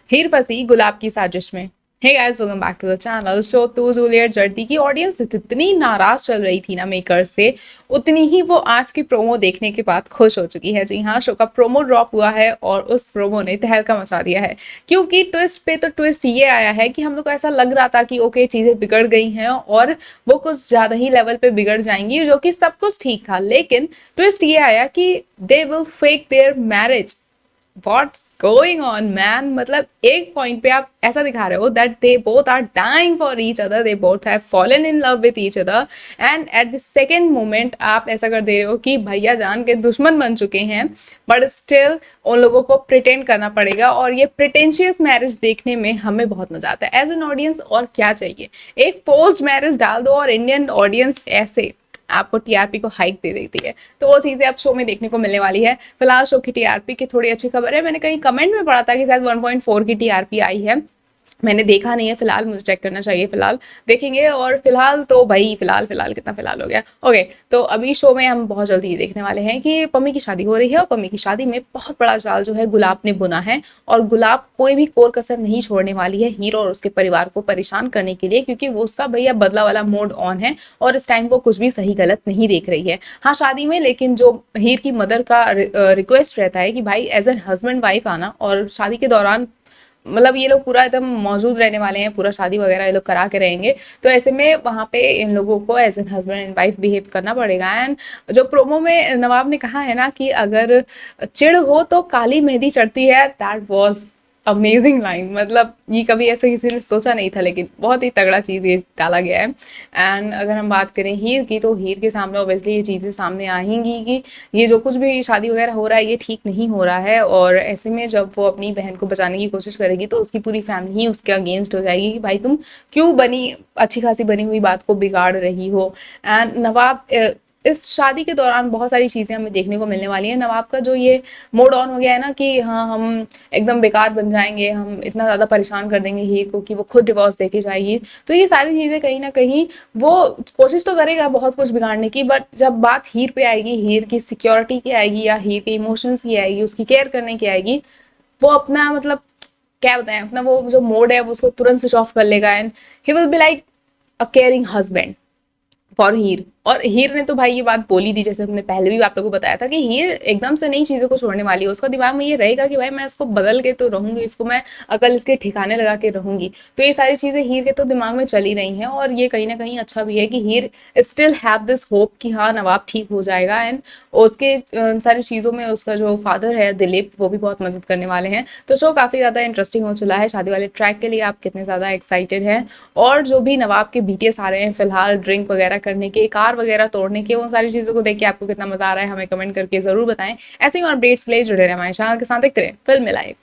हीर फंसी गुलाब की साजिश में। Hey guys, welcome back to the channel. Show to Juliet जर्दी की ऑडियंस इतनी नाराज चल रही थी ना मेकर्स से, उतनी ही वो आज की प्रोमो देखने के बाद खुश हो चुकी है। जी हाँ, शो का प्रोमो ड्रॉप हुआ है और उस प्रोमो ने तहलका मचा दिया है, क्योंकि ट्विस्ट पे तो ट्विस्ट ये आया है कि हम लोग को ऐसा लग रहा था कि ओके चीजें बिगड़ गई हैं और वो कुछ ज्यादा ही लेवल पे बिगड़ जाएंगी, जो कि सब कुछ ठीक था। लेकिन ट्विस्ट ये आया कि they will fake there marriage. What's going on, man? मतलब एक पॉइंट पे आप ऐसा दिखा रहे हो that they both are dying for each other, they both have fallen in love with each other, and at the second moment आप ऐसा कर दे रहे हो कि भैया जान के दुश्मन बन चुके हैं, बट स्टिल उन लोगों को प्रिटेंड करना पड़ेगा। और ये प्रिटेंशियस मैरिज देखने में हमें बहुत मजा आता है एज एन ऑडियंस। और क्या चाहिए, एक फोर्स्ड मैरिज डाल दो और इंडियन ऑडियंस ऐसे आपको टीआरपी को हाइक दे देती है। तो वो चीजें अब शो में देखने को मिलने वाली है। फिलहाल शो की टीआरपी की थोड़ी अच्छी खबर है। मैंने कहीं कमेंट में पढ़ा था कि शायद 1.4 की टीआरपी आई है। मैंने देखा नहीं है फिलहाल, मुझे चेक करना चाहिए, फिलहाल देखेंगे। और फिलहाल तो भाई फिलहाल कितना फिलहाल हो गया। ओके, तो अभी शो में हम बहुत जल्दी ये देखने वाले हैं कि पम्मी की शादी हो रही है और पम्मी की शादी में बहुत बड़ा जाल जो है गुलाब ने बुना है। और गुलाब कोई भी कोर कसर नहीं छोड़ने वाली है हीरो और उसके परिवार को परेशान करने के लिए, क्योंकि वो उसका भैया बदला वाला मोड ऑन है और इस टाइम वो कुछ भी सही गलत नहीं देख रही है। हाँ, शादी में लेकिन जो हीर की मदर का रिक्वेस्ट रहता है कि भाई एज एन हस्बैंड वाइफ आना, और शादी के दौरान मतलब ये लोग पूरा एकदम मौजूद रहने वाले हैं, पूरा शादी वगैरह ये लोग करा के रहेंगे। तो ऐसे में वहाँ पे इन लोगों को as an husband and wife behave करना पड़ेगा। एंड जो प्रोमो में नवाब ने कहा है ना कि अगर चिढ़ हो तो काली मेहंदी चढ़ती है, दैट वॉज अमेजिंग लाइन। मतलब ये कभी ऐसे किसी ने सोचा नहीं था, लेकिन बहुत ही तगड़ा चीज़ ये डाला गया है। एंड अगर हम बात करें हीर की, तो हीर के सामने ऑब्वियसली ये चीज़ें सामने आएंगी कि ये जो कुछ भी शादी वगैरह हो रहा है ये ठीक नहीं हो रहा है। और ऐसे में जब वो अपनी बहन को बचाने की कोशिश करेगी तो उसकी पूरी फैमिली ही उसके अगेंस्ट हो जाएगी कि भाई तुम क्यों बनी अच्छी खासी बनी हुई बात को बिगाड़ रही हो। एंड नवाब इस शादी के दौरान बहुत सारी चीज़ें हमें देखने को मिलने वाली हैं। नवाब का जो ये मोड ऑन हो गया है ना कि हाँ हम एकदम बेकार बन जाएंगे, हम इतना ज़्यादा परेशान कर देंगे हीर को कि वो खुद डिवोर्स देके जाएगी। तो ये सारी चीज़ें कहीं ना कहीं वो कोशिश तो करेगा बहुत कुछ बिगाड़ने की, बट जब बात हीर पे आएगी, हीर की सिक्योरिटी की आएगी या हीर के इमोशंस की आएगी, उसकी केयर करने की आएगी, वो अपना मतलब क्या बताएं, अपना वो जो मोड है वो उसको तुरंत स्विच ऑफ कर लेगा। And he will be like a caring husband for Heer. और हीर ने तो भाई ये बात बोली थी, जैसे हमने पहले भी आप लोगों को बताया था कि हीर एकदम से नई चीज़ों को छोड़ने वाली है। उसका दिमाग में ये रहेगा कि भाई मैं इसको बदल के तो रहूंगी, इसको मैं अकल इसके ठिकाने लगा के रहूंगी। तो ये सारी चीज़ें हीर के तो दिमाग में चली रही हैं, और ये कहीं ना कहीं अच्छा भी है कि हीर स्टिल हैव दिस होप कि हाँ नवाब ठीक हो जाएगा। एंड उसके सारी चीज़ों में उसका जो फादर है दिलीप, वो भी बहुत मदद करने वाले हैं। तो शो काफ़ी ज़्यादा इंटरेस्टिंग हो चला है। शादी वाले ट्रैक के लिए आप कितने ज़्यादा एक्साइटेड हैं? और जो भी नवाब के बीटीएस आ रहे हैं फिलहाल ड्रिंक वगैरह करने के, कार वगैरह तोड़ने के, उन सारी चीज़ों को देख के आपको कितना मजा आ रहा है हमें कमेंट करके ज़रूर बताएं। ऐसे ही और अपडेट्स के लिए जुड़े रहे हमारे चैनल के साथ। देखते रहे फिल्म लाइव।